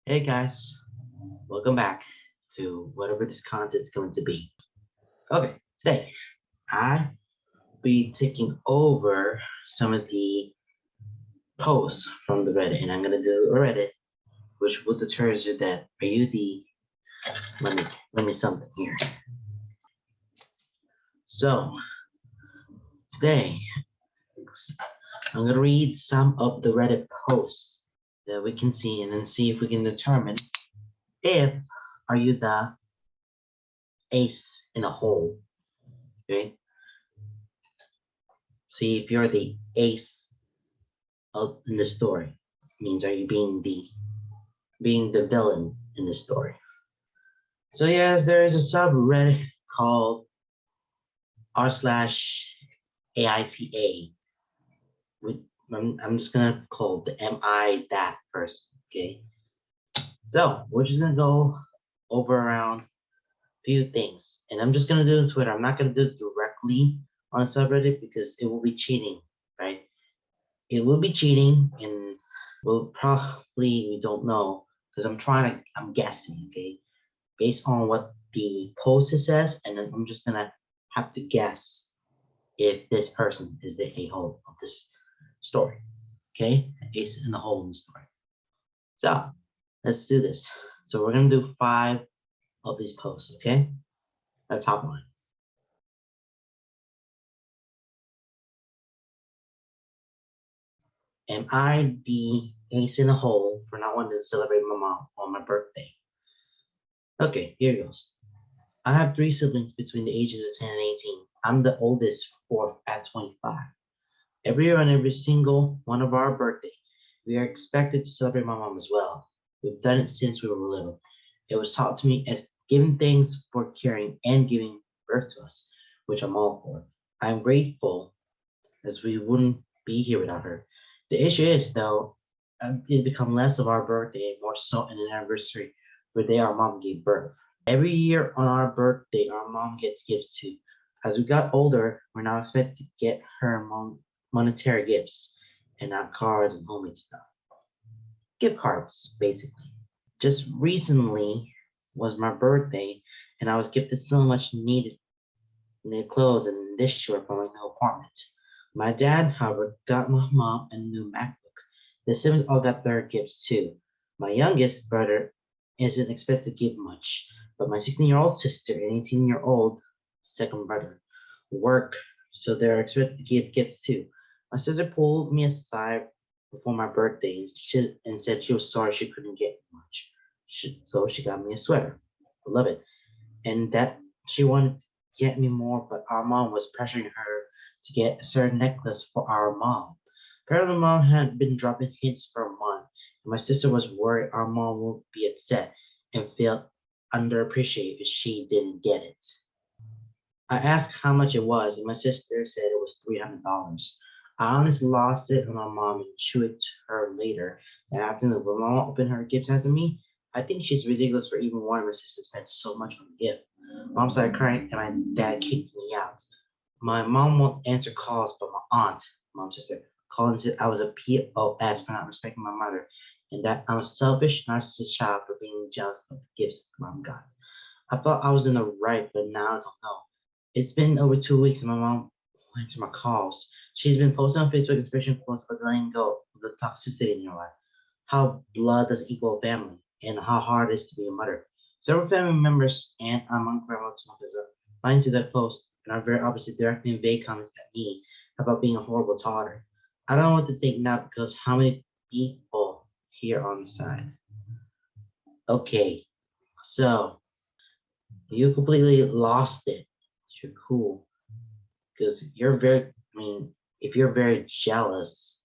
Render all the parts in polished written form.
Hey guys, welcome back to whatever this content is going to be. Okay, today I be taking over some of the posts from the Reddit, and I'm gonna do a Reddit, which will determine you that are you the let me something here. So today I'm gonna read some of the Reddit posts that we can see, and then see if we can determine if are you the ace in a hole. Okay, see if you're the ace in the story. Means are you being the villain in the story? So yes, there is a subreddit called r/AITA. With I'm just gonna call the MI that person. Okay. So we're just gonna go over around a few things, and I'm just gonna do it on Twitter. I'm not gonna do it directly on a subreddit because it will be cheating, right? It will be cheating, and we'll probably we don't know because I'm guessing, okay, based on what the post says, and then I'm just gonna have to guess if this person is the a-hole of this story. Okay, ace in the hole in the story. So let's do this. So we're gonna do 5 of these posts. Okay, the top one. Am I the ace in the hole for not wanting to celebrate my mom on my birthday? Okay, here goes. I have 3 siblings between the ages of 10 and 18. I'm the oldest, fourth at 25. Every year on every single one of our birthday, we are expected to celebrate my mom as well. We've done it since we were little. It was taught to me as giving thanks for caring and giving birth to us, which I'm all for. I'm grateful as we wouldn't be here without her. The issue is, though, it become less of our birthday and more so an anniversary where day our mom gave birth. Every year on our birthday, our mom gets gifts too. As we got older, we're now expected to get her monetary gifts and not cards and homemade stuff. Gift cards, basically. Just recently was my birthday, and I was gifted so much needed clothes and dishware for my new apartment. My dad, however, got my mom a new MacBook. The siblings all got their gifts too. My youngest brother isn't expected to give much, but my 16-year-old sister and 18-year-old second brother work, so they're expected to give gifts too. My sister pulled me aside before my birthday and said she was sorry she couldn't get much. So she got me a sweater. I love it. And that she wanted to get me more, but our mom was pressuring her to get a certain necklace for our mom. Apparently, mom had been dropping hints for a month, and my sister was worried our mom would be upset and feel underappreciated if she didn't get it. I asked how much it was, and my sister said it was $300. I honestly lost it on my mom and showed it to her later that afternoon. When mom opened her gift to me, I think she's ridiculous for even wanting my sister to spend so much on a gift. Mom started crying, and my dad kicked me out. My mom won't answer calls, but my aunt, mom just said, called and said I was a POS for not respecting my mother, and that I'm a selfish, narcissist child for being jealous of the gifts mom got. I thought I was in the right, but now I don't know. It's been over 2 weeks and my mom went to my calls. She's been posting on Facebook inspiration quotes about letting go of the toxicity in your life, how blood doesn't equal family, and how hard it is to be a mother. Several family members and among grandma's mothers are lying to that post and are very obviously directing vague comments at me about being a horrible daughter. I don't know what to think now because how many people here on the side? Okay, so you completely lost it. You're cool because you're very. I mean, if you're very jealous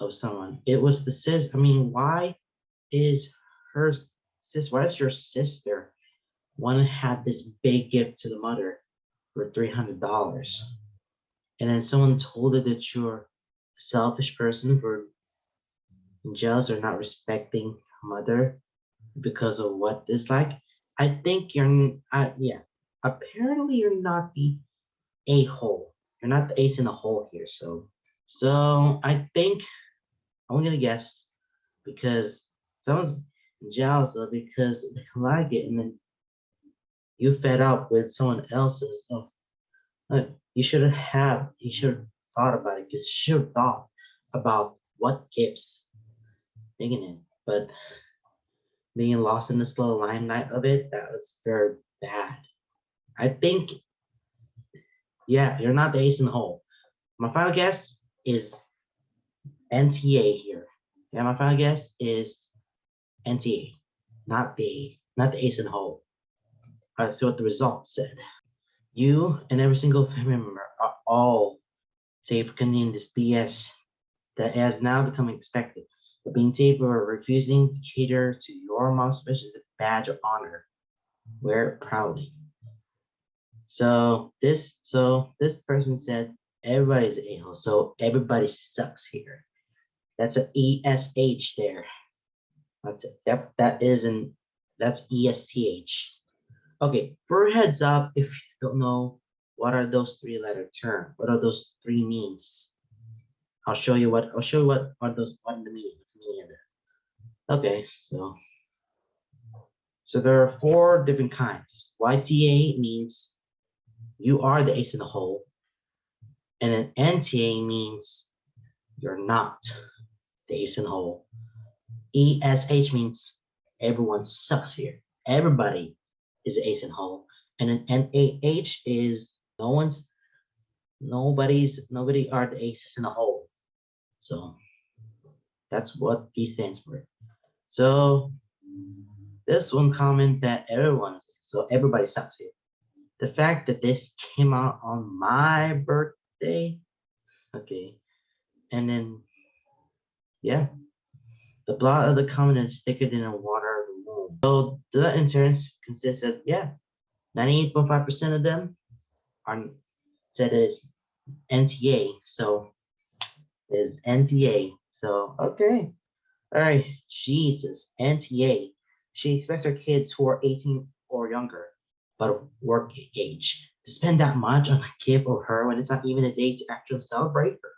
of someone, it was the sis. I mean, why is her sis? Why does your sister want to have this big gift to the mother for $300, and then someone told her that you're a selfish person for jealous or not respecting her mother because of what it's like? I think yeah. Apparently, you're not the a-hole. You're not the ace in the hole here. So I think I'm gonna guess because someone's jealous of because they like it, and then you fed up with someone else's. You should have thought about it because you should have thought about what gifts thinking it. But being lost in the slow limelight of it, that was very bad. I think, yeah, you're not the ace in the hole. My final guess is NTA here. Yeah, my final guess is NTA, not the ace in the hole. All right, so what the results said. You and every single family member are all safe for continuing this BS that has now become expected. But being safe or refusing to cater to your mom's wish is a badge of honor. Wear it proudly. So this person said everybody's a hole, so everybody sucks here. That's an ESH there. That's it. Yep, that's ESTH. Okay, for a heads up, if you don't know what are those three-letter terms, what are those three means? I'll show you what are those what the meaning. What's the meaning of that? Okay, so there are four different kinds. YTA means you are the ace in the hole, and then NTA means you're not the ace in the hole. ESH means everyone sucks here. Everybody is the ace in the hole. And then NAH is nobody are the aces in the hole. So that's what he stands for. So this one comment that everyone is, so everybody sucks here. The fact that this came out on my birthday, okay, and then yeah, the plot of the comment is thicker than the water of the womb. So the interns consists of 98.5% of them are said as NTA. So is NTA. So okay, all right, Jesus, NTA. She expects her kids who are 18 or younger, but of work age, to spend that much on a gift for her when it's not even a day to actually celebrate her.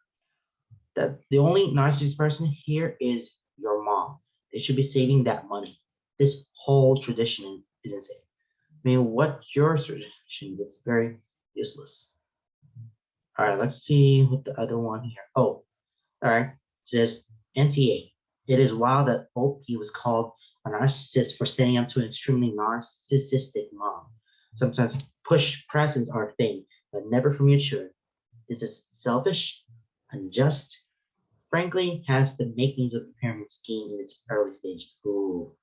That the only narcissist person here is your mom. They should be saving that money. This whole tradition is insane. I mean, what's your tradition? That's very useless. All right, let's see what the other one here. Oh, all right, it says NTA. It is wild that OP was called a narcissist for standing up to an extremely narcissistic mom. Sometimes push presents are a thing, but never from your children. This is selfish, unjust, frankly, has the makings of a pyramid scheme in its early stages. Ooh,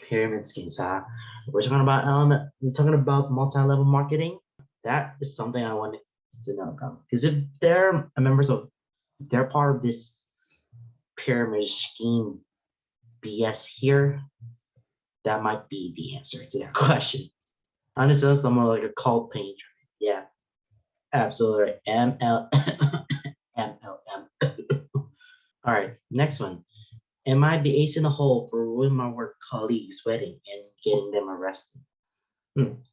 pyramid schemes, huh? We're talking about multi-level marketing. That is something I wanted to know about. Because if they're part of this pyramid scheme BS here, that might be the answer to that question. Honestly, that's more like a cult painter. Yeah, absolutely. MLM. All right, next one. Am I the ace in the hole for ruining my work colleague's wedding and getting them arrested?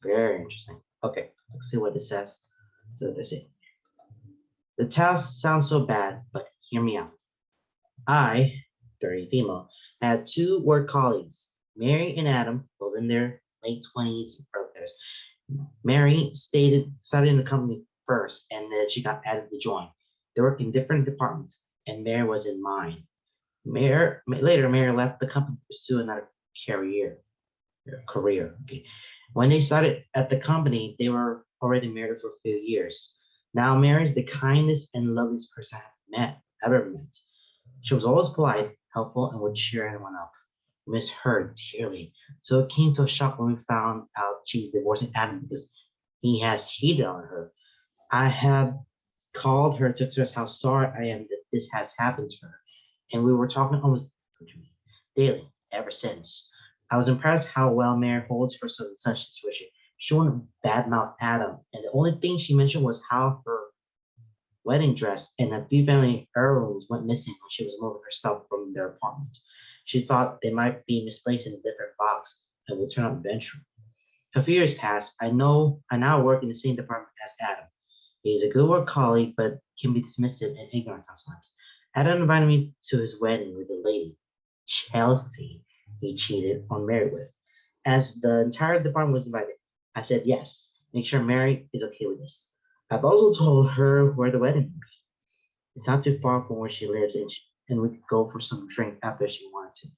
Very interesting. Okay, let's see what it says. So they say, the task sounds so bad, but hear me out. I, 30 female, had two work colleagues, Mary and Adam, both in their late 20s, early 30s. Mary started in the company first, and then she got added to join. They worked in different departments, and Mary was in mine. Later, Mary left the company to pursue another career. Okay. When they started at the company, they were already married for a few years. Now, Mary's the kindest and loveliest person I've ever met. She was always polite, helpful, and would cheer anyone up. Miss her dearly. So it came to a shock when we found out she's divorcing Adam because he has cheated on her. I had called her to express how sorry I am that this has happened to her, and we were talking almost daily ever since. I was impressed how well Mary holds herself in such a situation. She wouldn't badmouth Adam, and the only thing she mentioned was how her wedding dress and a few family heirlooms went missing when she was moving her stuff from their apartment. She thought they might be misplaced in a different box and would turn up eventually. A few years passed. I now work in the same department as Adam. He's a good work colleague, but can be dismissive and ignorant sometimes. Adam invited me to his wedding with a lady, Chelsea. he cheated on Mary with. As the entire department was invited, I said yes. Make sure Mary is okay with this. I've also told her where the wedding will be. It's not too far from where she lives, and we could go for some drink after she wanted to.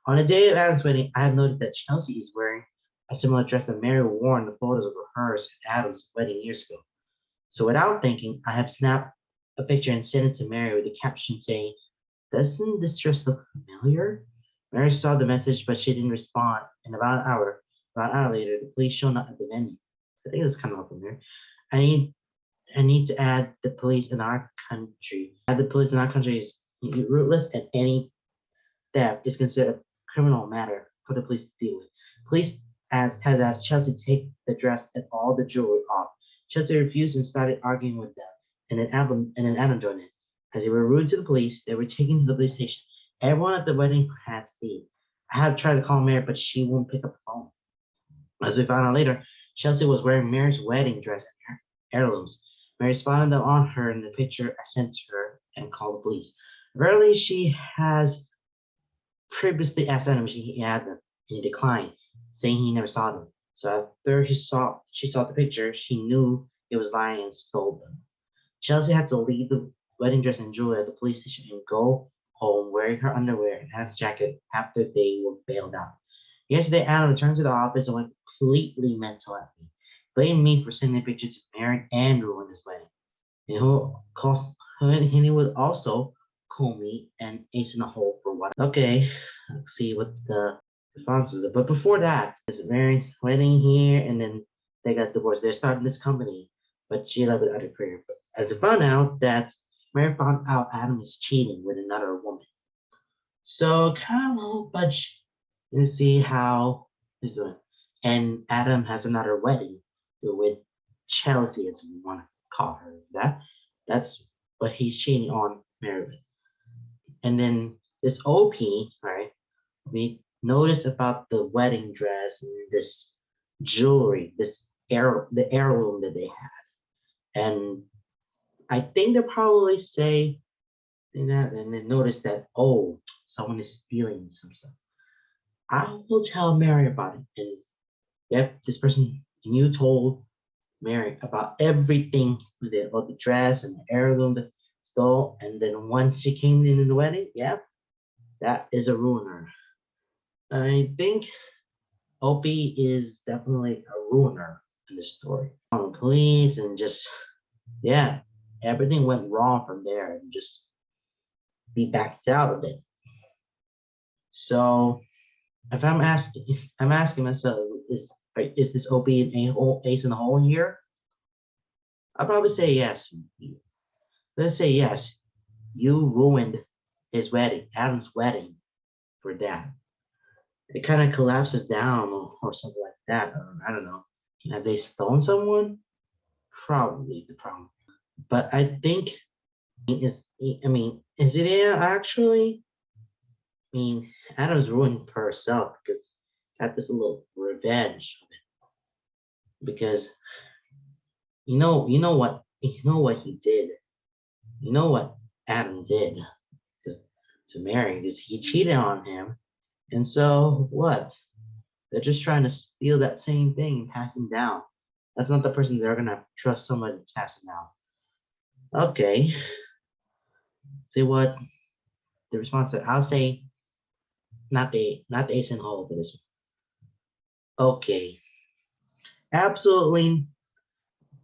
On the day of Adam's wedding, I have noticed that Chelsea is wearing a similar dress that Mary wore in the photos of hers at Adam's wedding years ago. So without thinking, I have snapped a picture and sent it to Mary with a caption saying, "Doesn't this dress look familiar?" Mary saw the message, but she didn't respond. And about an hour later, the police showed up at the venue. I think it's kind of familiar. I need I need to add the police in our country. Add the police in our country is rootless, and any theft is considered a criminal matter for the police to deal with. Police has asked Chelsea to take the dress and all the jewelry off. Chelsea refused and started arguing with them, and then Adam joined in. As they were rude to the police, they were taken to the police station. Everyone at the wedding had to leave. I had tried to call Mary, but she won't pick up the phone. As we found out later, Chelsea was wearing Mary's wedding dress and heirlooms. Mary spotted them on her in the picture I sent to her and called the police. Apparently, she has previously asked Adam if he had them, and he declined, saying he never saw them. So after she saw the picture, she knew he was lying and stole them. Chelsea had to leave the wedding dress and jewelry at the police station and go home wearing her underwear and Adam's jacket after they were bailed out. Yesterday, Adam returned to the office and went completely mental at me, blamed me for sending a picture to Mary and ruin his wedding. And he would also call me an ace in the hole for what. Okay, let's see what the responses are. But before that, is Mary wedding here, and then they got divorced. They're starting this company, but she left with other career. But as it found out that Mary found out Adam is cheating with another woman. So kind of a little budge. You see how he's doing. And Adam has another wedding with Chelsea, as we want to call her. That's what he's cheating on Mary with. And then this OP, right? We notice about the wedding dress and this jewelry, the heirloom that they had. And I think they'll probably say that and then notice that, oh, someone is stealing some stuff. I will tell Mary about it. And yep, this person, and you told Mary about everything with it, about the dress and the heirloom that stole. And then once she came in the wedding, yep, that is a ruiner. I think Opie is definitely a ruiner in this story. On the police and just, yeah, everything went wrong from there and just be backed out of it. So if I'm asking myself, is this Opie an ace in the hole here? I'll probably say yes. Let's say yes. You ruined his wedding, Adam's wedding, for that. It kind of collapses down or something like that. I don't know. Have they stolen someone? Probably the problem. But I think is it actually? I mean, Adam's ruined for herself because got this little revenge of it. Because you know what he did. You know what Adam did to Mary because he cheated on him. And so what? They're just trying to steal that same thing and pass him down. That's not the person they're gonna trust somebody to pass it down. Okay. See what the response is. I'll say not the ace in hole for this one. Okay. Absolutely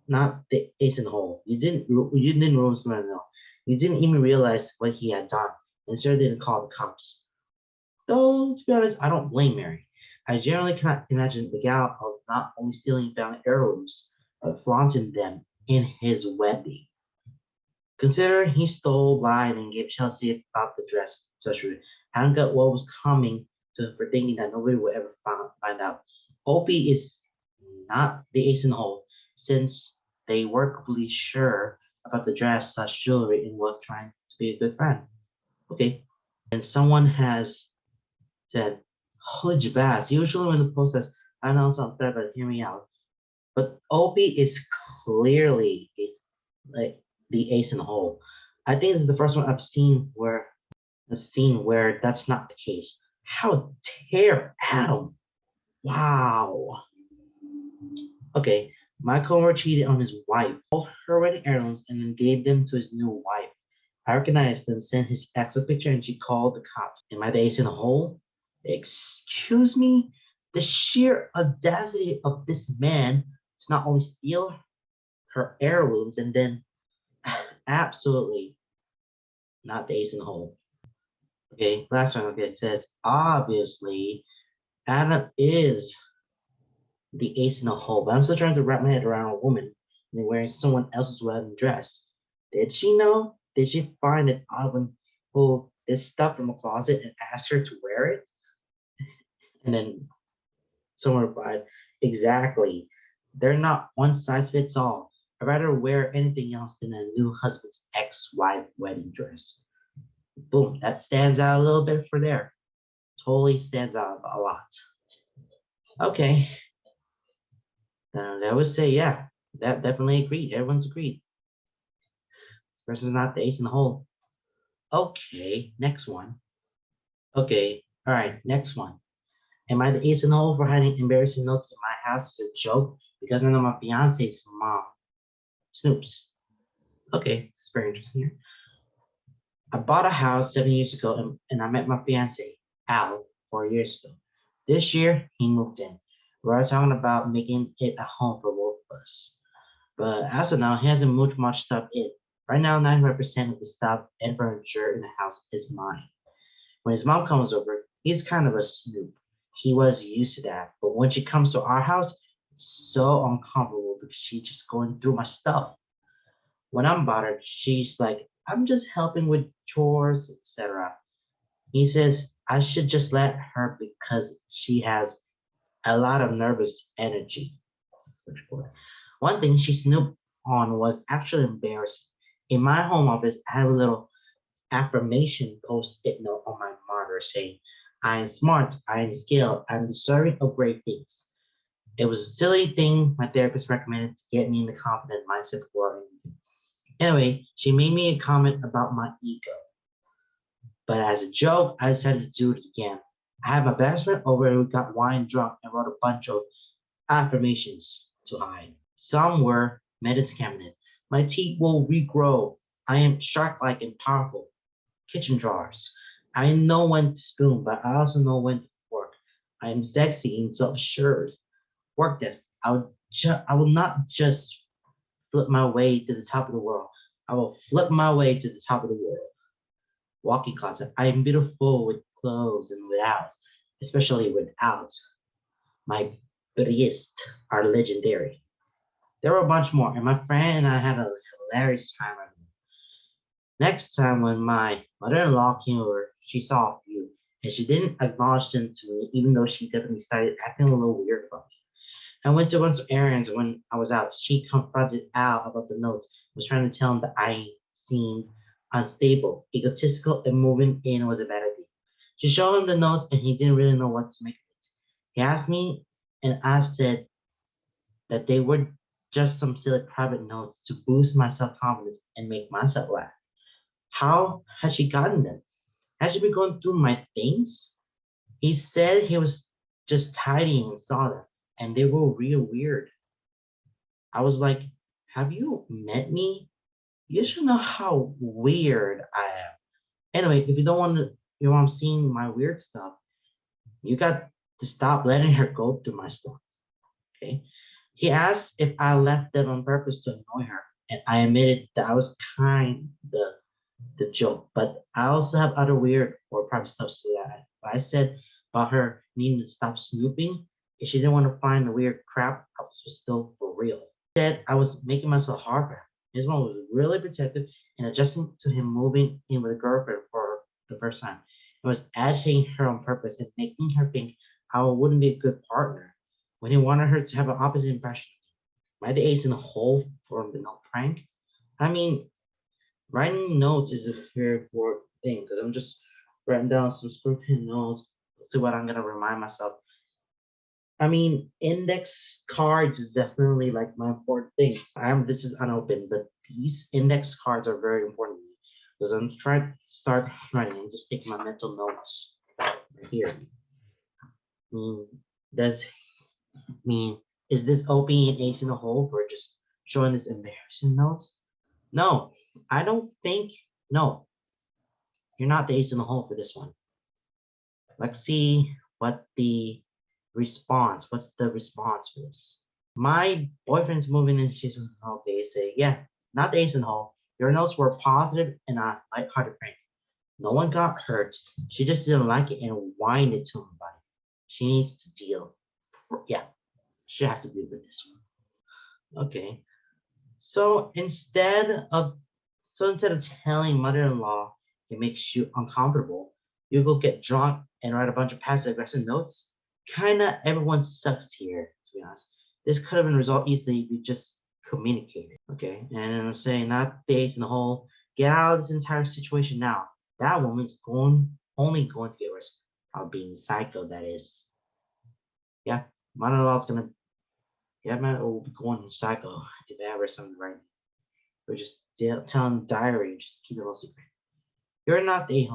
not the ace in hole. You didn't ruin someone else. You didn't even realize what he had done, and sure didn't call the cops. Though to be honest, I don't blame Mary. I generally cannot imagine the gal of not only stealing family heirlooms, but flaunting them in his wedding. Consider he stole, lied, and gave Chelsea about the dress, etc. Hadn't got what was coming to for thinking that nobody would ever find out. Opie is not the ace in the hole, since they were completely sure about the dress slash jewelry and was trying to be a good friend. Okay. And someone has said, holy jabaz, usually when the post says, I know sounds bad, but hear me out. But Opie is clearly like the ace in the hole. I think this is the first one I've seen where that's not the case. How dare Adam? Wow. Okay, my coworker cheated on his wife, stole her wedding heirlooms, and then gave them to his new wife. I recognized and sent his ex a picture, and she called the cops. In my days in the hole, excuse me, the sheer audacity of this man to not only steal her heirlooms and then absolutely not the ace in the hole. Okay, last one. Okay, it says obviously Adam is the ace in the hole, but I'm still trying to wrap my head around a woman and wearing someone else's wedding dress. Did she know? Did she find it odd when pulled this stuff from a closet and asked her to wear it? And then someone replied, exactly. They're not one size fits all. I'd rather wear anything else than a new husband's ex-wife wedding dress. Boom, that stands out a little bit for there. Totally stands out a lot. Okay, I would say, yeah, that definitely agreed. Everyone's agreed. This person's not the ace in the hole. Okay, next one. Okay, all right, next one. Am I the ace in the hole for hiding embarrassing notes in my house as a joke because I know my fiance's mom snoops? Okay, it's very interesting here. I bought a house 7 years ago and I met my fiance, Al, 4 years ago. This year, he moved in. We were talking about making it a home for both of us. But as of now, he hasn't moved much stuff in. Right now, 95% of the stuff and furniture in the house is mine. When his mom comes over, he's kind of a snoop. He was used to that. But when she comes to our house, it's so uncomfortable because she's just going through my stuff. When I'm bothered, she's like, I'm just helping with chores, etc. He says I should just let her because she has a lot of nervous energy. One thing she snooped on was actually embarrassing. In my home office, I have a little affirmation post-it note on my monitor saying, I am smart, I am skilled, I'm deserving of great things. It was a silly thing my therapist recommended to get me in the confident mindset for it. Anyway, she made me a comment about my ego. But as a joke, I decided to do it again. I had my best friend over and we got wine drunk and wrote a bunch of affirmations to hide. Some were medicine cabinet. My teeth will regrow. I am shark-like and powerful. Kitchen drawers. I know when to spoon, but I also know when to fork. I am sexy and self-assured. Work desk. I will not just flip my way to the top of the world. I will flip my way to the top of the world. Walking closet. I am beautiful with clothes and without, especially without. My best are legendary. There were a bunch more, and my friend and I had a hilarious time. Next time when my mother-in-law came over, she saw a few, and she didn't acknowledge them to me, even though she definitely started acting a little weird about me. I went to a bunch of errands when I was out. She confronted Al about the notes, was trying to tell him that I seemed unstable, egotistical, and moving in was a bad idea. She showed him the notes, and he didn't really know what to make of it. He asked me, and I said that they were just some silly private notes to boost my self-confidence and make myself laugh. How has she gotten them? Has she been going through my things? He said he was just tidying and saw them, and they were real weird. I was like, have you met me? You should know how weird I am. Anyway, if you don't want to, you know, I'm seeing my weird stuff, you got to stop letting her go through my stuff. Okay. He asked if I left them on purpose to annoy her, and I admitted that I was kind of the joke, but I also have other weird or private stuff to that. I said about her needing to stop snooping. If she didn't want to find the weird crap, I was still for real. He said I was making myself hard for him. His mom was really protective and adjusting to him moving in with a girlfriend for the first time. It was agitating her on purpose and making her think I wouldn't be a good partner when he wanted her to have an opposite impression. My ace in the hole for the no prank. I mean, writing notes is a very important thing because I'm just writing down some scripted notes. See what I'm gonna remind myself. I mean, index cards is definitely like my important thing. This is unopened, but these index cards are very important to me because I'm trying to start writing and just taking my mental notes. right here. mean, does mean is this OP and ace in the hole for just showing this embarrassing notes? No, I don't think. No, you're not the ace in the hole for this one. Let's see what the response. What's the response for this? My boyfriend's moving in. She's okay. Say yeah, not the ace in the hole. Your notes were positive and a lighthearted prank. No one got hurt. She just didn't like it and whined it to him about it. She needs to deal. Yeah, she has to deal with this one. Okay. So instead of telling mother-in-law it makes you uncomfortable, you go get drunk and write a bunch of passive aggressive notes. Kinda everyone sucks here, to be honest. This could have been resolved easily if you just communicated. Okay. And I'm saying not the ace in the hole. Get out of this entire situation now. That woman's only going to get worse. How being psycho that is. Yeah. Mother-in-law's gonna yeah, man, will be going psycho if ever something right. Or just telling diary, just keep it all secret. You're not the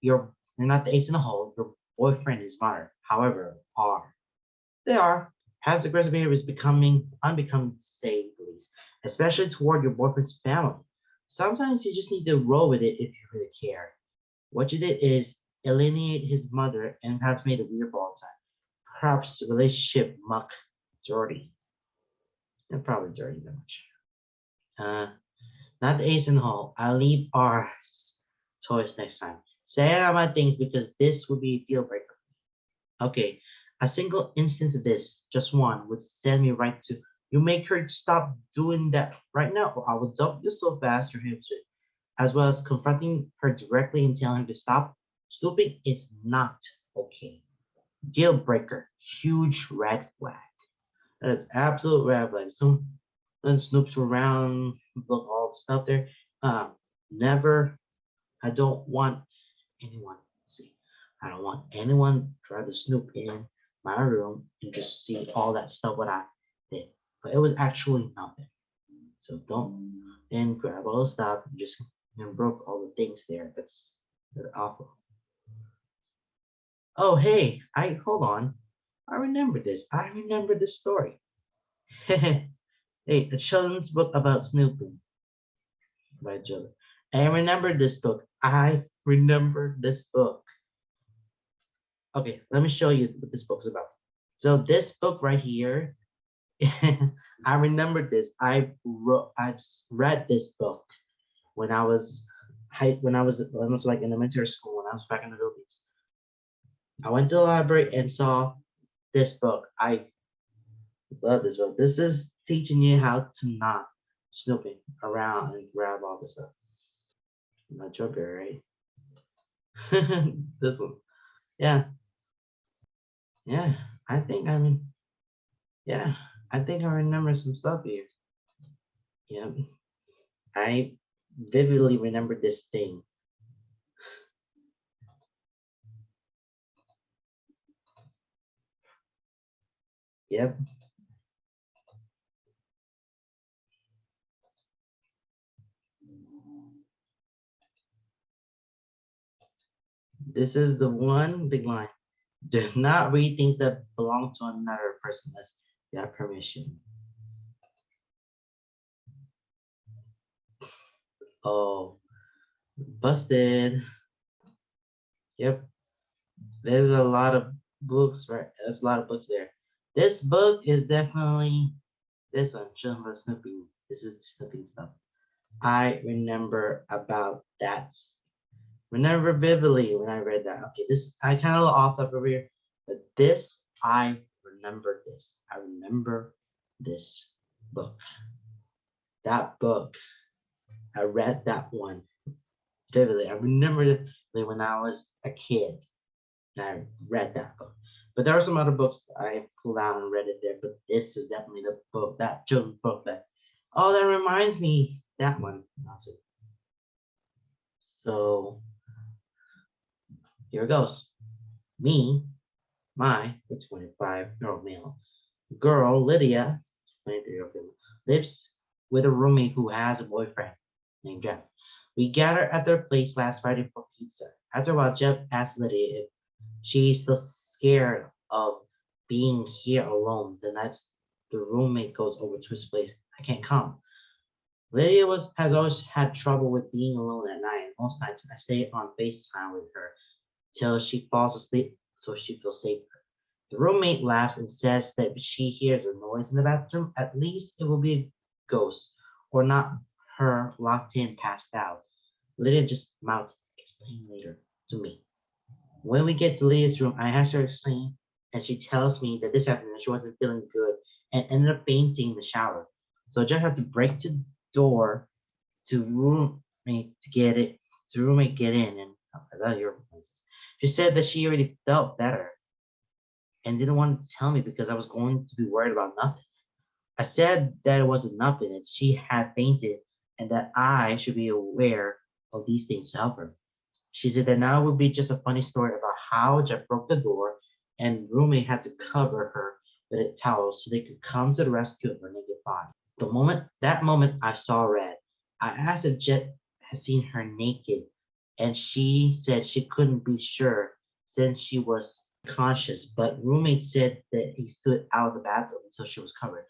you're not the ace in the hole. Your boyfriend is modern. However, they are has aggressive behavior is becoming unbecoming to say the least, especially toward your boyfriend's family. Sometimes you just need to roll with it if you really care. What you did is alienate his mother and perhaps made it weird for all time. Perhaps the relationship muck dirty. And probably dirty that much. Uh, Not the ace in the hole. I'll leave our toys next time. Say out my things because this would be a deal breaker. Okay, a single instance of this, just one, would send me right to you make her stop doing that right now, or I will dump you so fast your hips it. As well as confronting her directly and telling her to stop snooping is not okay. Deal breaker, huge red flag. That is absolute red flag. Some snoops around, look all the stuff there. Never. I don't want anyone. See, I don't want anyone try to snoop in my room and just see all that stuff what I did. But it was actually nothing. So don't and grab all the stuff and just broke all the things there. That's awful. Oh hey, I hold on. I remember this. I remember this story. Hey, a children's book about snooping by Joe. I remember this book. I remember this book. Okay, let me show you what this book's about. So this book right here, I remember this. I've read this book when I was when I was like in elementary school when I was back in the Philippines. I went to the library and saw this book. I love this book. This is teaching you how to not snooping around and grab all this stuff. My joker, right? This one. Yeah, yeah. I think I mean, yeah. I think I remember some stuff here. Yeah. I vividly remember this thing. Yep. This is the one big line. Do not read things that belong to another person unless you have permission. Oh, busted. Yep. There's a lot of books, right? There's a lot of books there. This book is definitely this one, Children of Snoopy. This is Snoopy stuff. I remember about that. Remember vividly when I read that. Okay, this I kind of off top over here, but this I remember this. I remember this book. That book. I read that one vividly. I remember it when I was a kid. And I read that book. But there are some other books that I pulled out and read it there. But this is definitely the book, that children's book that. Oh, that reminds me that one. That's it. So here it goes. Me, the 25-year-old male girl, Lydia, 23-year-old female, lives with a roommate who has a boyfriend named Jeff. We gathered at their place last Friday for pizza. After a while, Jeff asked Lydia if She's still scared of being here alone. The nights the roommate goes over to his place, I can't come. Lydia has always had trouble with being alone at night. Most nights I stay on FaceTime with her till she falls asleep so she feels safer. The roommate laughs and says that if she hears a noise in the bathroom, at least it will be a ghost or not her locked in, passed out. Lydia just mouths, explain later to me. When we get to Lydia's room, I ask her to explain, and she tells me that this afternoon she wasn't feeling good and ended up fainting in the shower. So I just have to break the door to roommate to get it to roommate get in and I love your voices. She said that she already felt better and didn't want to tell me because I was going to be worried about nothing. I said that it wasn't nothing and she had fainted and that I should be aware of these things to help her. She said that now it would be just a funny story about how Jeff broke the door and roommate had to cover her with a towel so they could come to the rescue of her naked body. That moment, I saw red. I asked if Jet had seen her naked, and she said she couldn't be sure since she was conscious, but roommate said that he stood out of the bathroom until she was covered.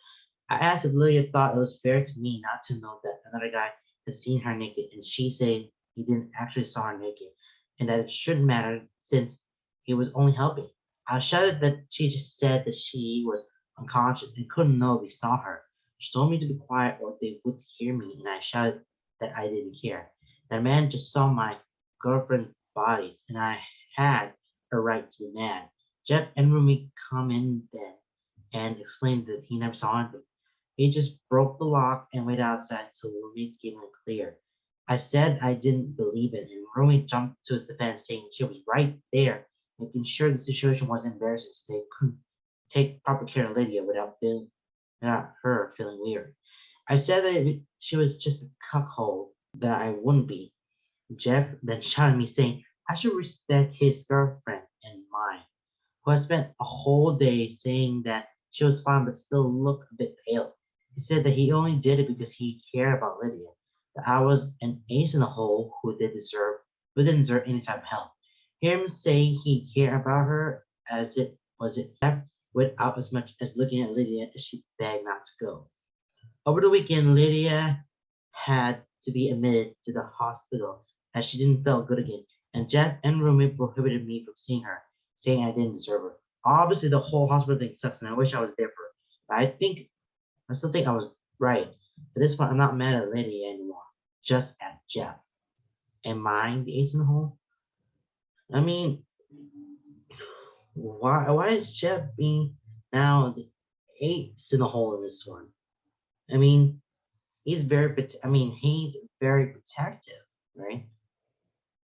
I asked if Lilia thought it was fair to me not to know that another guy had seen her naked, and she said he didn't actually saw her naked, and that it shouldn't matter since he was only helping. I shouted that she just said that she was unconscious and couldn't know if he saw her. She told me to be quiet or they would hear me, and I shouted that I didn't care. That man just saw my girlfriend's bodies, and I had a right to be mad. Jeff and Rumi come in then and explained that he never saw anything. He just broke the lock and waited outside until roommates gave him a clear. I said I didn't believe it, and roommate jumped to his defense, saying she was right there, making sure the situation wasn't embarrassing so they couldn't take proper care of Lydia without her feeling weird. I said that if she was just a cuckold, that I wouldn't be. Jeff then shouted at me, saying I should respect his girlfriend and mine, who had spent a whole day saying that she was fine but still looked a bit pale. He said that he only did it because he cared about Lydia, that I was an ace in the hole who didn't deserve any type of help. Hear him say he cared about her as it was it Jeff without as much as looking at Lydia as she begged not to go. Over the weekend, Lydia had to be admitted to the hospital as she didn't feel good again, and Jeff and roommate prohibited me from seeing her, saying I didn't deserve her. Obviously, the whole hospital thing sucks, and I wish I was there for her. But I still think I was right. At this point, I'm not mad at Lydia anymore, just at Jeff. Am I the ace in the hole? I mean, why is Jeff being now the ace in the hole in this one? I mean, he's very protective, right?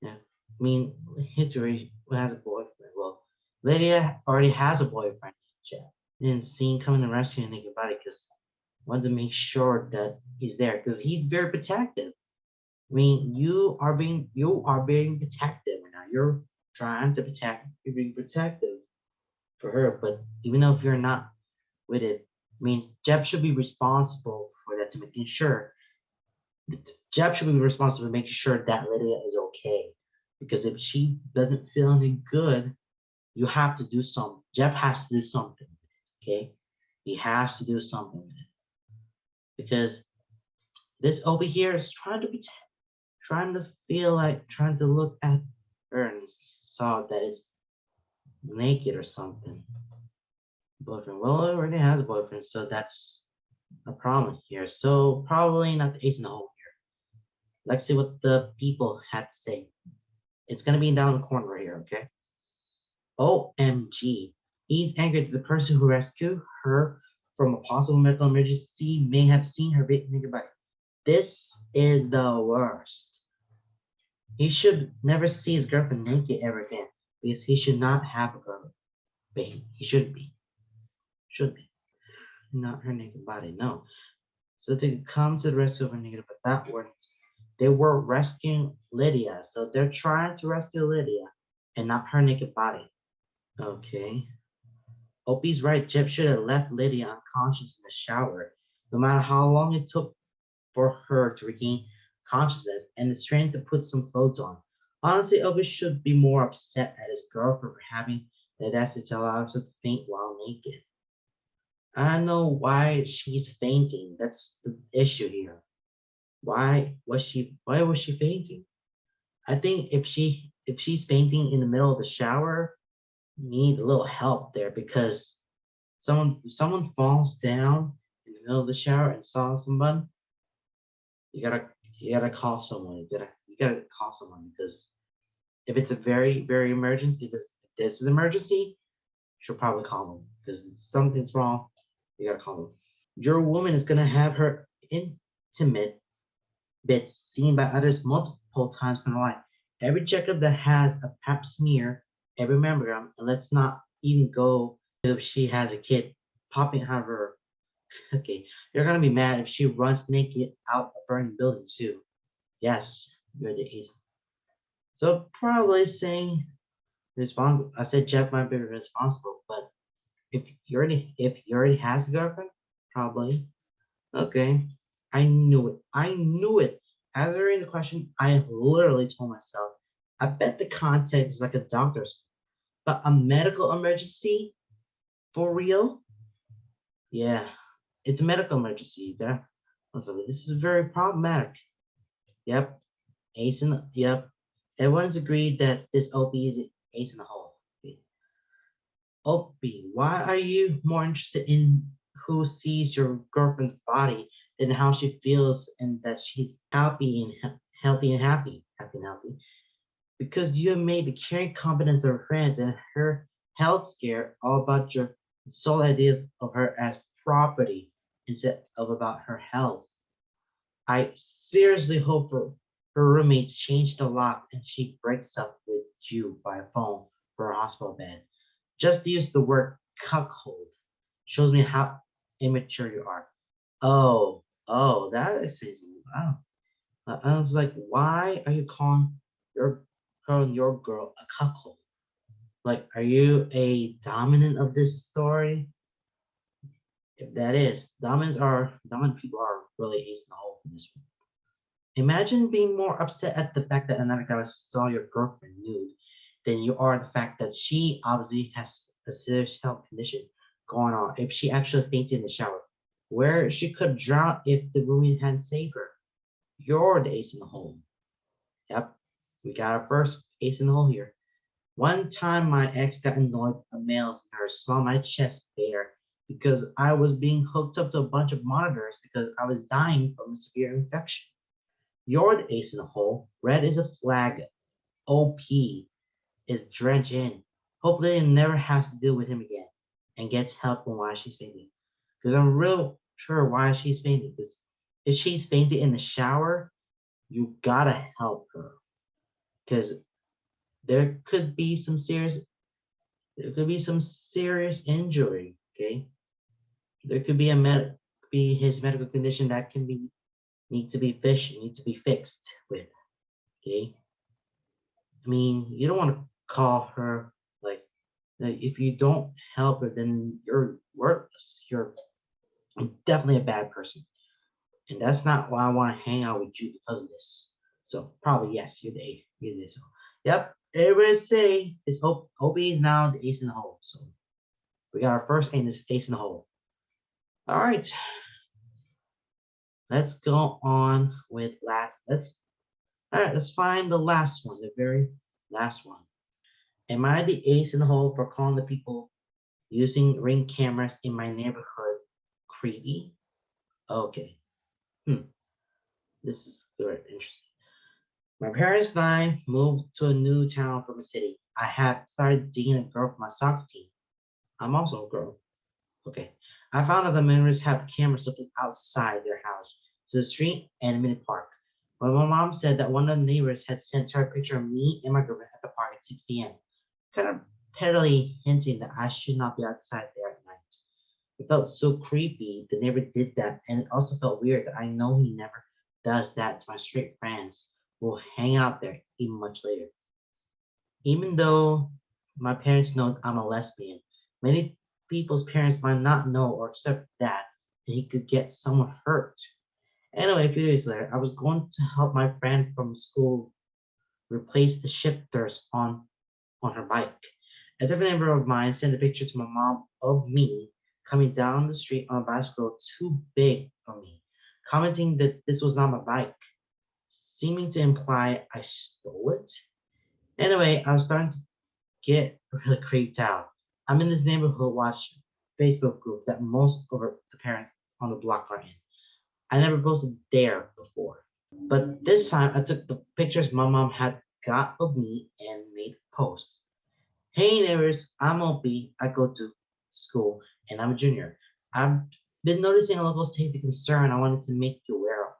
Yeah. I mean, Hickory has a boyfriend. Well, Lydia already has a boyfriend, Jeff. And seeing coming to rescue and think about it because wanted to make sure that he's there because he's very protective. I mean, you are being protective right now. You're being protective for her, but even though if you're not with it, I mean, Jeff should be responsible for that to making sure Jeff should be responsible for making sure that Lydia is okay. Because if she doesn't feel any good, you have to do something. Jeff has to do something. Okay, he has to do something with it because this over here is trying to feel like trying to look at her and saw that it's naked or something. Boyfriend. Well, it already has a boyfriend, so that's a problem here. So probably not the ace in the hole here. Let's see what the people had to say. It's gonna be down the corner right here, okay? OMG. He's angry that the person who rescued her from a possible medical emergency may have seen her naked body. This is the worst. He should never see his girlfriend naked ever again because he should not have a girlfriend. He shouldn't be. Should be. Not her naked body, no. So they could come to the rescue of her naked, but that weren't. They were rescuing Lydia, so they're trying to rescue Lydia and not her naked body. Okay. Opie's right. Jeff should have left Lydia unconscious in the shower, no matter how long it took for her to regain consciousness and the strength to put some clothes on. Honestly, Obi should be more upset at his girlfriend for having the audacity to allow herself to faint while naked. I don't know why she's fainting. That's the issue here. Why was she fainting? I think if she's fainting in the middle of the shower, you need a little help there because someone falls down in the middle of the shower and saw someone, you gotta you gotta call someone. You gotta call someone because if it's a very emergency, if this is an emergency, she'll probably call them because something's wrong. You gotta call them. Your woman is gonna have her intimate bits seen by others multiple times in her life. Every checkup that has a pap smear, every mammogram, and let's not even go to if she has a kid popping out of her. Okay, you're gonna be mad if she runs naked out a burning building too. Yes, you're the ace. So probably saying responsible. I said Jeff might be responsible, but if he already has a girlfriend, probably. Okay. I knew it. I knew it. Answering the question, I literally told myself, I bet the context is like a doctor's, but a medical emergency for real? Yeah, it's a medical emergency. Yeah. This is very problematic. Yep. Yep. Everyone's agreed that this OP is ace in the hole. Opie, why are you more interested in who sees your girlfriend's body than how she feels and that she's happy and healthy and happy, happy and healthy? Because you have made the caring competence of her friends and her health scare all about your sole ideas of her as property instead of about her health. I seriously hope her roommates change the lock and she breaks up with you by phone for a hospital bed. Just use the word cuckold. Shows me how immature you are. Oh, that explains it. Wow. I was like, why are you calling your girl a cuckold? Like, are you a dominant of this story? If that is, dominant people are really ace in the hole in this one. Imagine being more upset at the fact that another guy saw your girlfriend nude than you are the fact that she obviously has a serious health condition going on. If she actually fainted in the shower, where she could drown if the woman hadn't saved her. You're the ace in the hole. Yep, we got our first ace in the hole here. One time my ex got annoyed a male nurse saw my chest bare because I was being hooked up to a bunch of monitors because I was dying from a severe infection. You're the ace in the hole. Red is a flag. OP is drenched in. Hopefully it never has to deal with him again and gets help on why she's fainting. Because I'm real sure why she's fainting. Because if she's fainting in the shower, you gotta help her. Because there could be some serious injury. Okay. There could be be his medical condition that can be need to be fixed with. Okay. I mean, you don't want to call her like if you don't help her, then you're worthless. You're definitely a bad person, and that's not why I want to hang out with you because of this. So probably yes, you're the ace. You're the ace. So, yep. Everybody say this Obi is now the ace in the hole. So we got our first ace in the hole. All right, let's go on with last. All right. Let's find the last one, the very last one. Am I the ace in the hole for calling the people using ring cameras in my neighborhood creepy? Okay. Hmm. This is very interesting. My parents and I moved to a new town from a city. I have started dating a girl from my soccer team. I'm also a girl. Okay. I found out the members have cameras looking outside their house to the street and a mini park. But my mom said that one of the neighbors had sent her a picture of me and my girlfriend at the park at 6 p.m., kind of pettily hinting that I should not be outside there at night. It felt so creepy the neighbor did that, and it also felt weird that I know he never does that to my straight friends who will hang out there even much later. Even though my parents know I'm a lesbian, many people's parents might not know or accept that, and he could get someone hurt. Anyway, a few days later, I was going to help my friend from school replaced the shifters on her bike. A different neighbor of mine sent a picture to my mom of me coming down the street on a bicycle too big for me, commenting that this was not my bike, seeming to imply I stole it. Anyway, I was starting to get really creeped out. I'm in this neighborhood watch Facebook group that most of the parents on the block are in. I never posted there before. But this time I took the pictures my mom had got of me and made a post. Hey neighbors, I'm Opie. I go to school and I'm a junior. I've been noticing a local safety concern I wanted to make you aware of.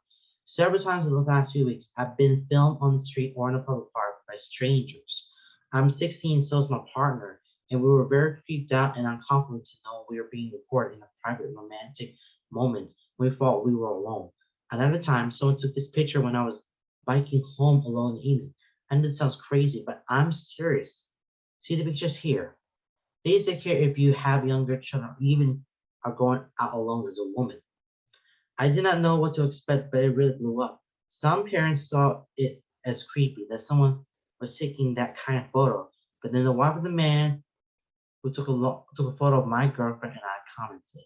Several times in the last few weeks, I've been filmed on the street or in a public park by strangers. I'm 16, so is my partner, and we were very creeped out and uncomfortable to know we were being recorded in a private romantic moment. We thought we were alone. Another time, someone took this picture when I was biking home alone in the evening. I know it sounds crazy, but I'm serious. See the pictures here. Please take care if you have younger children or even are going out alone as a woman. I did not know what to expect, but it really blew up. Some parents saw it as creepy that someone was taking that kind of photo, but then the wife of the man who took a photo of my girlfriend and I commented.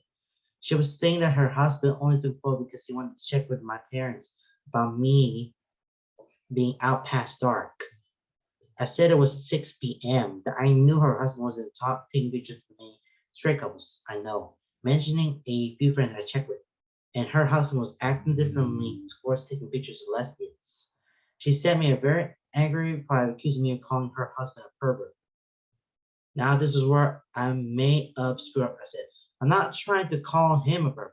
She was saying that her husband only took a photo because he wanted to check with my parents about me being out past dark. I said it was 6 p.m. That I knew her husband was in the top taking pictures of me. Straight couples, I know. Mentioning a few friends I checked with, and her husband was acting differently towards taking pictures of lesbians. She sent me a very angry reply accusing me of calling her husband a pervert. Now this is where I may have screwed up. I said, I'm not trying to call him a pervert.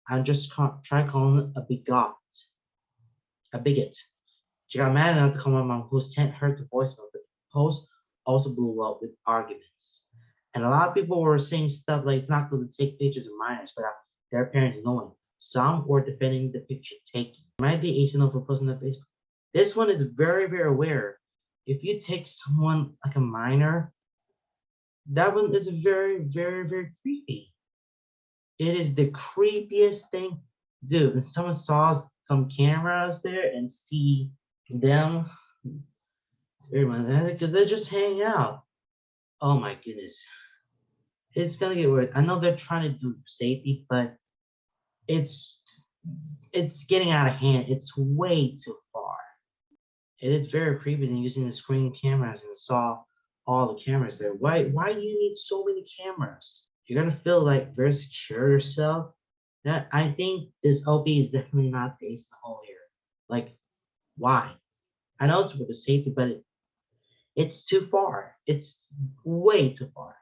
I'm just trying to call him a bigot. She got mad enough to call my mom, who sent her to voicemail. The post also blew up with arguments. And a lot of people were saying stuff like it's not good to take pictures of minors without their parents knowing. Some were defending the picture taking. It might be accidental for posting on Facebook. This one is very, very aware. If you take someone like a minor, that one is very, very, very creepy. It is the creepiest thing. Dude, when someone saw some cameras there and see them, because they just hang out. Oh my goodness. It's gonna get worse. I know they're trying to do safety, but it's it's getting out of hand. It's way too far. It is very creepy than using the screen cameras and saw all the cameras there. Why do you need so many cameras? You're gonna feel like very secure yourself. That I think this OP is definitely not based on the whole here. Like, why? I know it's for the safety, but it's too far. It's way too far.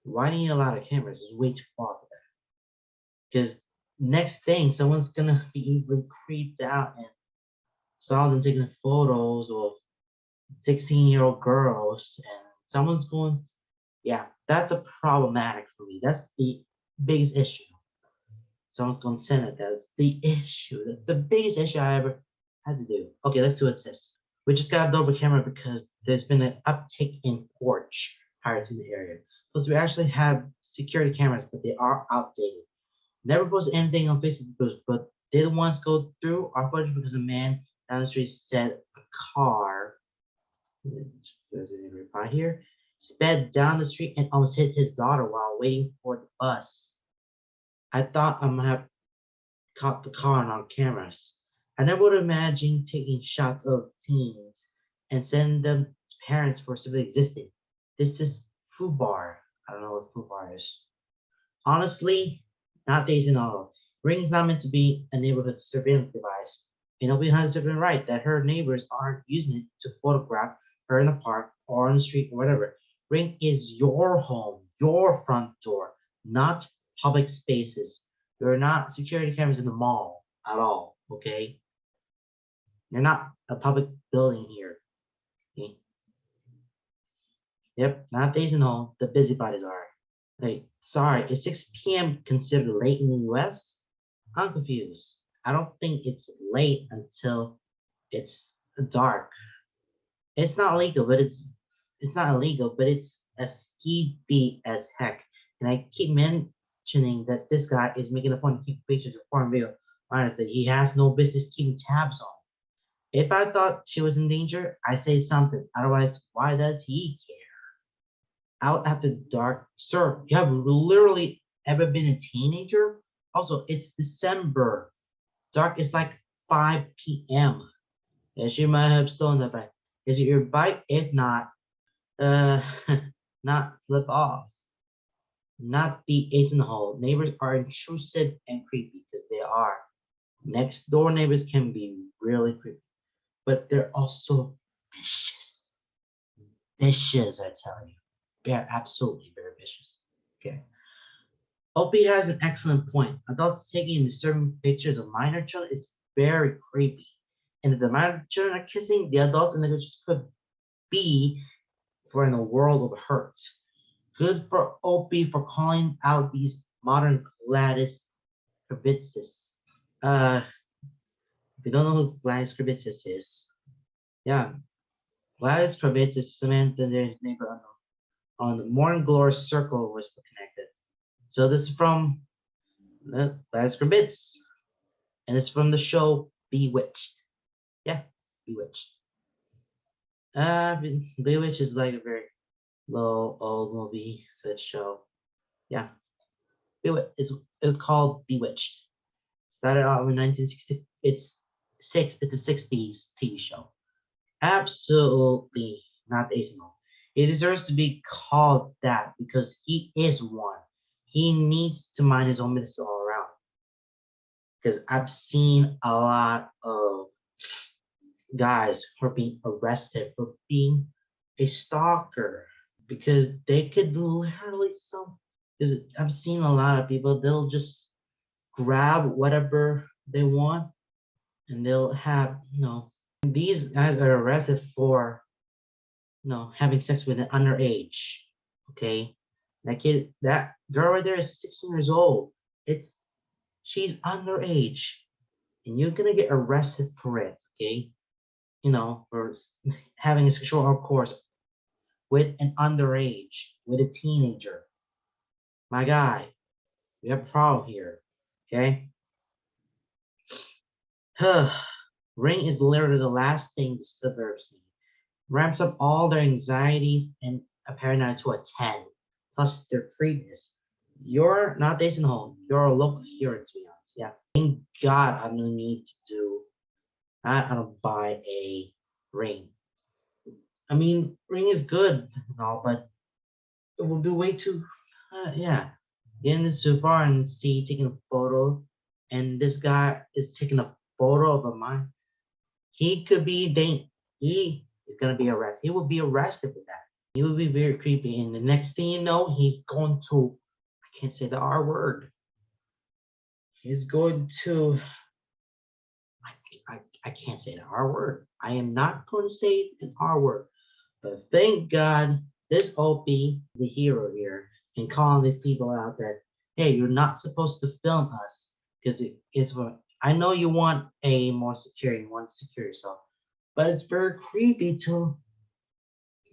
Why do you need a lot of cameras? It's way too far for that. Because next thing, someone's gonna be easily creeped out and saw them taking photos of 16-year-old girls, and someone's going, yeah, that's a problematic for me. That's the biggest issue. Someone's going to send it. That's the issue. That's the biggest issue I ever had to do. Okay, let's see what it says. We just got a double camera because there's been an uptick in porch pirates in the area. Plus, we actually have security cameras, but they are outdated. Never post anything on Facebook groups, but did once go through our footage because a man down the street said a car, there's a reply here, sped down the street and almost hit his daughter while waiting for the bus. I thought I might have caught the car on cameras. I never would imagine taking shots of teens and sending them to parents for simply existing. This is FUBAR. I don't know what FUBAR is. Honestly, not days in all. Ring is not meant to be a neighborhood surveillance device. And nobody has been right that her neighbors aren't using it to photograph her in the park or on the street or whatever. Ring is your home, your front door, not public spaces. There are not security cameras in the mall at all, okay? You're not a public building here. Okay? Yep, not days in all, the busybodies are. Like, sorry, is 6 p.m. considered late in the US? I'm confused. I don't think it's late until it's dark. It's not legal, but it's not illegal, but it's as skeevy as heck. And I keep mentioning that this guy is making a point to keep pictures of foreign video minors that he has no business keeping tabs on. If I thought she was in danger, I say something. Otherwise, why does he care? Out after dark. Sir, you have literally ever been a teenager? Also, it's December. Dark is like 5 p.m. Yes, you might have stolen the bike. Is it your bike? If not, uh, not flip off. Not the ace in the hole. Neighbors are intrusive and creepy because they are. Next door neighbors can be really creepy, but they're also vicious. Vicious, I tell you. They're absolutely very vicious. Okay. Opie has an excellent point. Adults taking disturbing pictures of minor children is very creepy. And if the minor children are kissing, the adults and the pictures could be for in a world of hurt. Good for Opie for calling out these modern Gladys Kravitzis. If you don't know who Gladys Kravitzis is, yeah, Gladys Kravitzis, Samantha, their neighbor on the Morning Glory Circle was connected. So this is from Gladys Kravitz, and it's from the show Bewitched. Yeah, Bewitched. Bewitched is like a very low old movie such show. Yeah, Bewitched. It's called Bewitched. Started out in 1960. It's a 60s TV show. Absolutely not Asimov. He deserves to be called that because he is one. He needs to mind his own business all around. Because I've seen a lot of guys who are being arrested for being a stalker because they could literally because I've seen a lot of people, they'll just grab whatever they want and they'll have, these guys are arrested for, having sex with an underage. Okay. That girl right there is 16 years old. She's underage and you're gonna get arrested for it. Okay. For having a sexual intercourse with an underage, with a teenager. My guy, we have a problem here. Okay. Ring is literally the last thing the suburbs need. Ramps up all their anxiety and a paranoia to a 10, plus their creepiness. You're not Jason Home, you're a local hero, to be honest. Yeah. Thank God I don't need to do, I don't buy a ring. I mean, ring is good and all, but it will be way too, yeah. Getting this too far and see taking a photo, and this guy is taking a photo of a mine. He could be, he is gonna be arrested. He will be arrested for that. He will be very creepy, and the next thing you know, he's going to, I can't say the R word. He's going to, I can't say the R word. I am not going to say an R word. But thank God this Opie, the hero here, can call these people out that, hey, you're not supposed to film us because it is what I know you want a more secure, you want to secure yourself, but it's very creepy to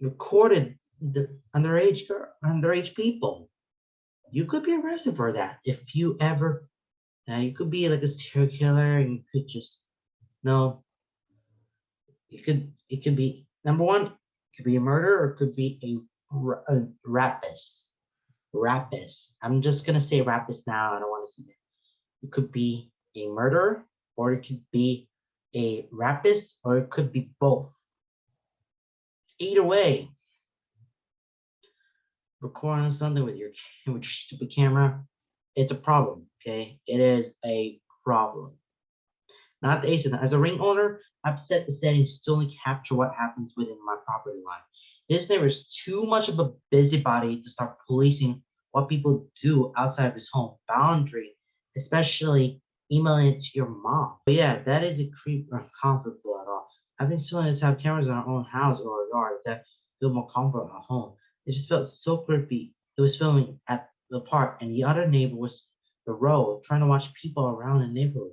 record the underage people. You could be arrested for that if you ever. You could be like a serial killer, and you could just no. It could be number one. It could be a murder, or it could be a rapist. Rapist. I'm just gonna say rapist now. I don't want to say it. It could be a murderer, or it could be a rapist, or it could be both. Either way, recording something with your stupid camera, it's a problem. Okay, it is a problem. Not the ASIN. As a ring owner, I've set the settings to only capture what happens within my property line. This neighbor is too much of a busybody to start policing what people do outside of his home boundary, especially emailing it to your mom. But yeah, that is a creep or uncomfortable at all. I've been suing to have cameras in our own house or yard that feel more comfortable at home. It just felt so creepy. It was filming at the park, and the other neighbor was the road trying to watch people around the neighborhood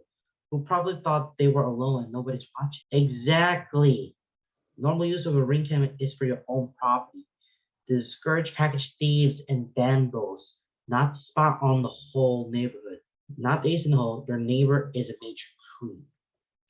who probably thought they were alone and nobody's watching. Exactly. Normal use of a ring camera is for your own property to discourage package thieves and vandals, not to spot on the whole neighborhood. Not the ace in the hole, your neighbor is a major creep.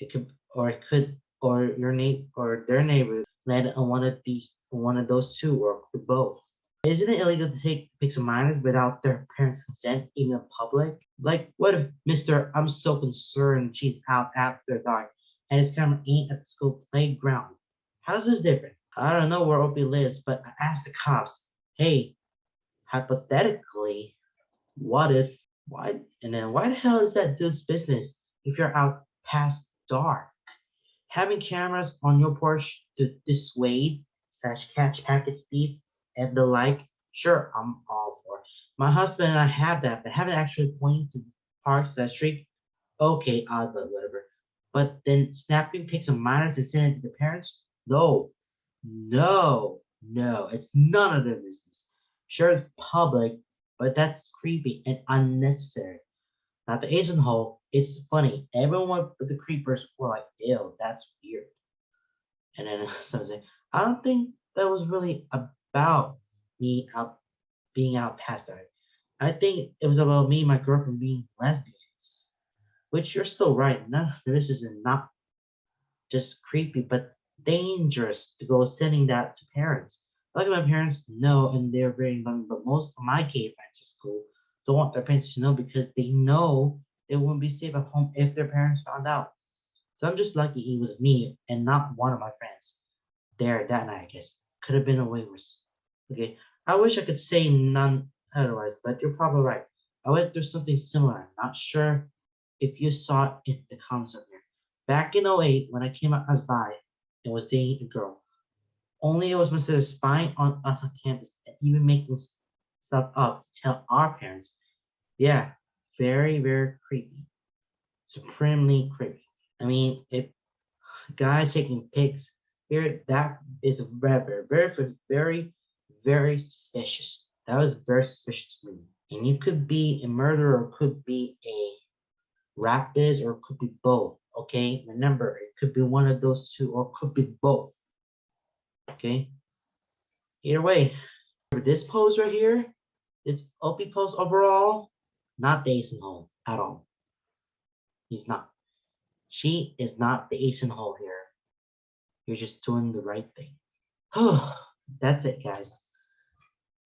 It could or your neighbor or their neighbor land on one of those two or both. Isn't it illegal to take pics of minors without their parents' consent, even in public? Like, what if Mr. I'm so concerned she's out after dark and his camera ain't at the school playground? How's this different? I don't know where Opie lives, but I asked the cops, hey, hypothetically, what if, why, and then why the hell is that dude's business if you're out past dark? Having cameras on your porch to dissuade slash catch package thieves and the like, sure, I'm all for it. My husband and I have that, but having actually pointing to parks that street, okay, odd, but whatever. But then snapping pics of minors and sending it to the parents, no, no, it's none of their business. Sure, it's public, but that's creepy and unnecessary. Not the Asian hole. It's funny. Everyone but the creepers were like, ew, that's weird. And then someone say, I don't think that was really about me out being out past that. I think it was about me and my girlfriend being lesbians. Which you're still right. None of this is not just creepy, but dangerous to go sending that to parents. Like my parents know and they're very loving, but most of my gay friends at school don't want their parents to know because they know they wouldn't be safe at home if their parents found out. So I'm just lucky it was me and not one of my friends there that night, I guess. Could have been a way worse. Okay. I wish I could say none otherwise, but you're probably right. I went through something similar. Not sure if you saw it in the comments of here. Back in '08, when I came out as bi and was dating a girl, only it was considered spying on us on campus and even making stuff up to tell our parents. Yeah, very, very creepy. Supremely creepy. I mean, if guys taking pics here, that is very suspicious. That was very suspicious to me. And you could be a murderer or could be a rapist or could be both. Okay, remember it could be one of those two or could be both. Okay, either way, for this pose right here, this Opie pose overall, not the Asian hole at all. He's not. She is not the Asian hole here. You're just doing the right thing. That's it, guys.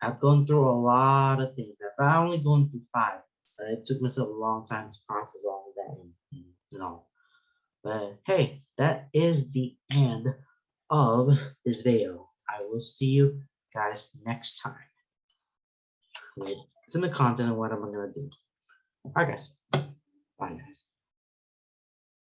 I've gone through a lot of things. I've only gone through 5. It took myself a long time to process all of that and all. But hey, that is the end of this video. I will see you guys next time with some of the content of what I'm gonna do. Alright guys. Bye guys.